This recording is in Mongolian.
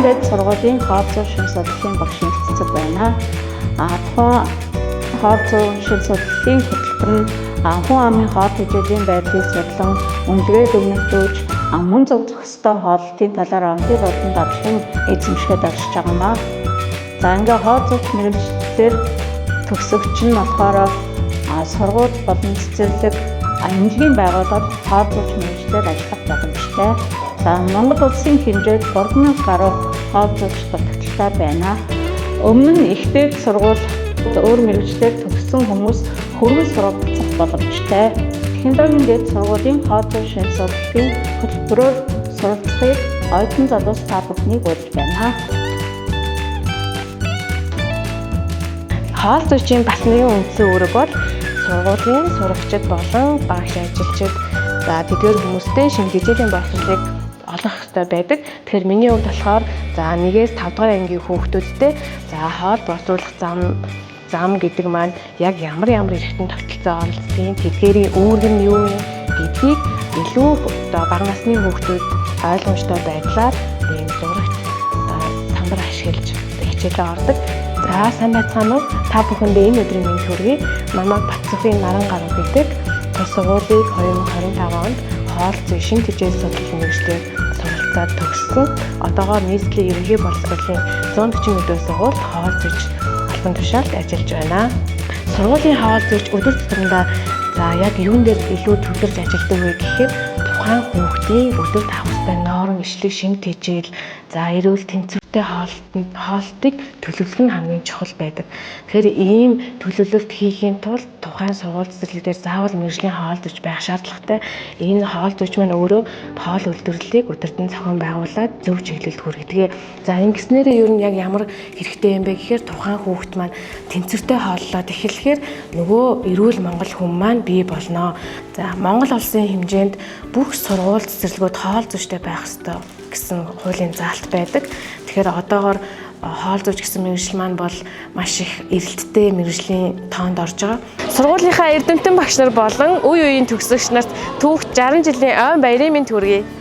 Тэндагийн дэд сургуулийн хоол зүйн шин судлалын багшийн цэцэг байна. Тухайн хоол зүйн шин судлалын хөтөлбөр нь хүн амын хоол тэжээлийн байдлыг судлан үнэлгээд өгнөж мөн зохистой хоолтын талаар онцлог болон дадлагын эзэмшгээд оршиж байгаамаа. За ингээ хоол зүйч мэргэжлэр төгсөгч нь болохоор сургууль болон цэцэрлэг эмнэлгийн байгууллагад хоол зүйч мэргэжлэр ажиллах боломжтой. За Монгол улсын хэмжээд 3000 гаруй хоол зүйч дутагдлаа байна. Өмнө нь ихтэй сургууль өөр мэргэжлэр төгссөн хүмүүс хөрвөн сургалтах боломжтой. Тэндагийн дэд сургуулийн хоол зүйн шин судлалын хөтөлбөрөөр суралцахыг оюутан залуус та бүхнийг урьж байна. Хоол зүйчийн бас нэгэн үндсэн үүрэг бол сургуулийн сурагчид болон багш ажилчид тэдгээр хүмүүстэй шинэ хичээлийн боловсролыг олох хэрэгтэй байдаг. Тэгэхээр миний хувьд болохоор 1-ээс 5 дугаар ангийн хүүхдүүдтэй хоол боловсруулах зам гэдэг маань яг ямар эрхтэн тогтолцоо оролцдгийг тэдгээрийн үүрэг нь юу вэ гэдгийг илүү бага насны хүүхдүүд ойлгомжтой байдлаар ийм зурагт самбар ашиглаж хичээлээ ордог. За сайн байцгаана уу? Та бүхэндээ энэ өдрийн мэнд хүргэе. Намайг Батцөхийн Наран гаруй гэдэг тус сургуулийг 2025 онд хоол зүйн шин тэжээл судлал мэргэжлээр суралцаад төгссөн. Одоогоор нийслэлийн ерөнхий боловсролын 141 сургуульд хоол зүйч албан тушаалд ажиллаж байна. Сургуулийн хоол зүйч өдөр тутамдаа яг юун дээр илүү төвлөрж ажилладаг вэ гэхээр тухайн хүүхдийн өдөр тавхастай ноорон ишлэг шинэ тэжээл эрүүл тэнцвэртэй хоолтыг төлөвлөх нь хамгийн чухал байдаг. Тэгэхээр ийм төлөвлөлт хийхийн тулд тухайн сургууль цэцэрлэг дээр заавал мэргэжлийн хоол зүйч байх шаардлагатай. Энэ хоол зүйч маань өөрөө хоол үйлдвэрлэлийг өдөртөн зохион байгуулад зөв чиглэлд хүргэдэг. Ингэснээрээ ер нь яг ямар хэрэгтэй юм бэ гэхээр тухайн хүүхд маань тэнцвэртэй хооллоод эхлэхээр нөгөө эрүүл монгол хүн маань бий болно. Монгол улсын хэмжээнд бүх сургууль цэцэрлэгүүд хоол зүйчтэй байх ёстой гэсэн хуулийн заалт байдаг. Тэгэхээр одоогоор хоол зүйч гэсэн мэргэжил маань бол маш их эрэлттэй мэргэжлийн тоонд орж байгаа. Сургуулийнхаа эрдэмтэн багш нар болон үе үеийн төгсөгч нарт түүх 60 жилийн ойн баярын мэнд хүргэе.